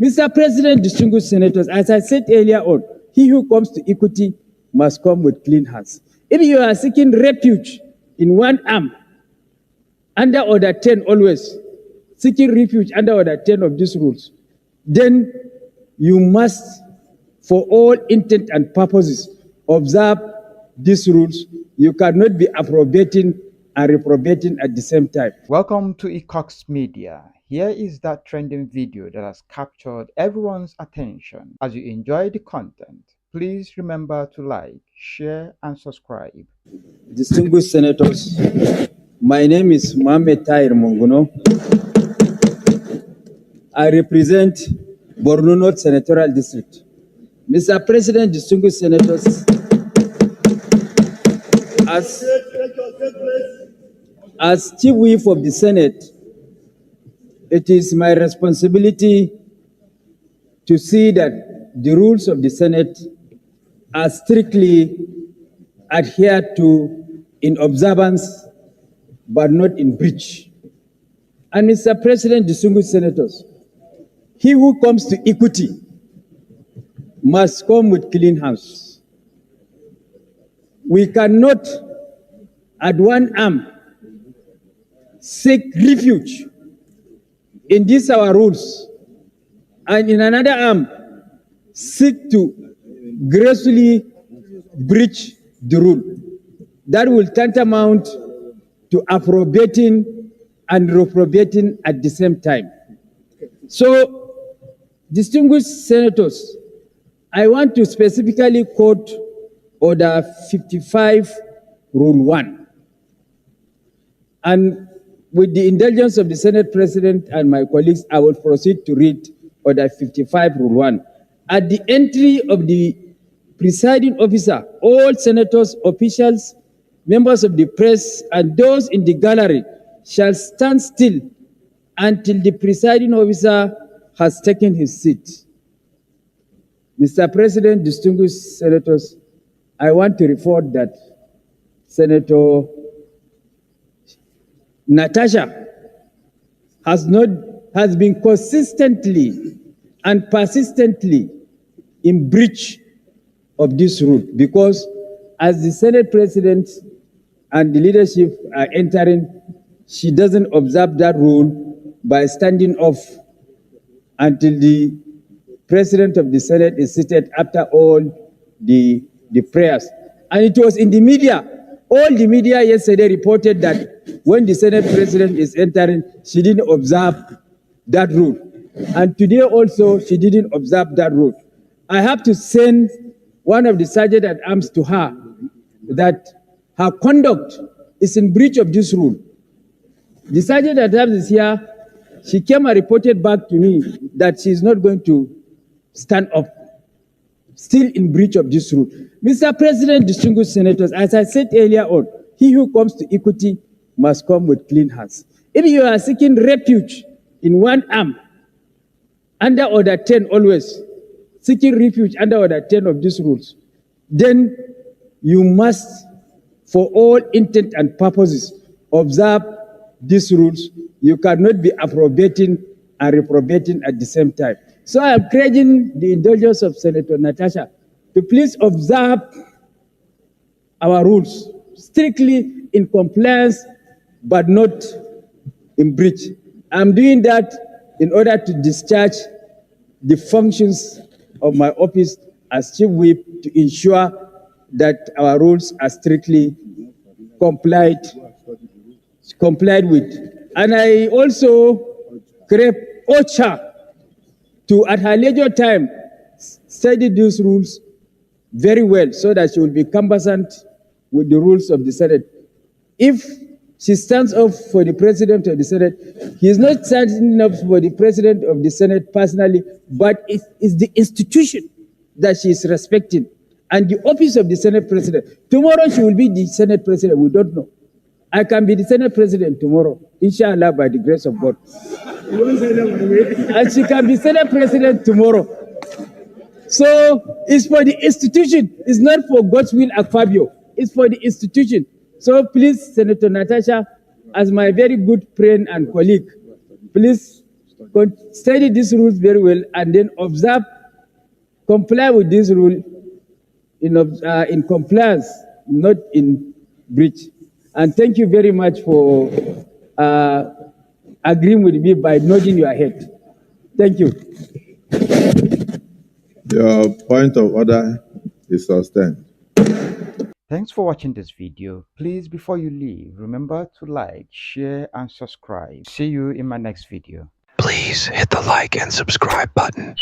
Mr. President, distinguished senators, as I said earlier on, he who comes to equity must come with clean hands. If you are seeking refuge in one arm, under Order 10 always, seeking refuge under Order 10 of these rules, then you must, for all intent and purposes, observe these rules. You cannot be appropriating and reprobating at the same time. Welcome to Ikox Media. Here is that trending video that has captured everyone's attention. As you enjoy the content, please remember to like, share, and subscribe. Distinguished senators, my name is Mohamed Tahir Monguno. I represent Borno North Senatorial District. Mr. President, distinguished senators, as Chief Whip of the Senate, it is my responsibility to see that the rules of the Senate are strictly adhered to in observance, but not in breach. And Mr. President, distinguished senators, he who comes to equity must come with clean hands. We cannot, at one arm, seek refuge in these our rules, and in another arm, seek to gracefully breach the rule. That will tantamount to appropriating and reprobating at the same time. So, distinguished senators, I want to specifically quote Order 55, Rule 1. And with the indulgence of the Senate President and my colleagues, I will proceed to read Order 55, Rule 1. At the entry of the presiding officer, all senators, officials, members of the press, and those in the gallery shall stand still until the presiding officer has taken his seat. Mr. President, distinguished senators, I want to report that Senator Natassha has been consistently and persistently in breach of this rule, because as the Senate President and the leadership are entering, she doesn't observe that rule by standing off until the President of the Senate is seated after all the prayers. And it was in the media. All the media yesterday reported that when the Senate President is entering, she didn't observe that rule. And today also, she didn't observe that rule. I have to send one of the sergeant at arms to her that her conduct is in breach of this rule. The sergeant at arms is here. She came and reported back to me that she is not going to stand up, still in breach of this rule. Mr. President, distinguished senators, as I said earlier on, he who comes to equity must come with clean hands. If you are seeking refuge in one arm, under Order 10 always, seeking refuge under Order 10 of these rules, then you must, for all intent and purposes, observe these rules. You cannot be appropriating and reprobating at the same time. So I am urging the indulgence of Senator Natassha to please observe our rules strictly in compliance, but not in breach. I'm doing that in order to discharge the functions of my office as Chief Whip to ensure that our rules are strictly complied with. And I also crave OCHA to, at her leisure time, study these rules very well so that she will be conversant with the rules of the Senate. If she stands up for the President of the Senate, he is not standing up for the President of the Senate personally, but it is the institution that she is respecting and the office of the Senate President. Tomorrow she will be the Senate President, we don't know. I can be the Senate President tomorrow, inshallah, by the grace of God. And she can be Senate President tomorrow. So it's for the institution. It's not for God's will at Fabio. It's for the institution. So please, Senator Natassha, as my very good friend and colleague, please Study these rules very well, and then observe, comply with this rule in compliance, not in breach. And thank you very much for agreeing with me by nodding your head. Thank you. Your point of order is sustained. Thanks for watching this video. Please, before you leave, remember to like, share, and subscribe. See you in my next video. Please hit the like and subscribe button.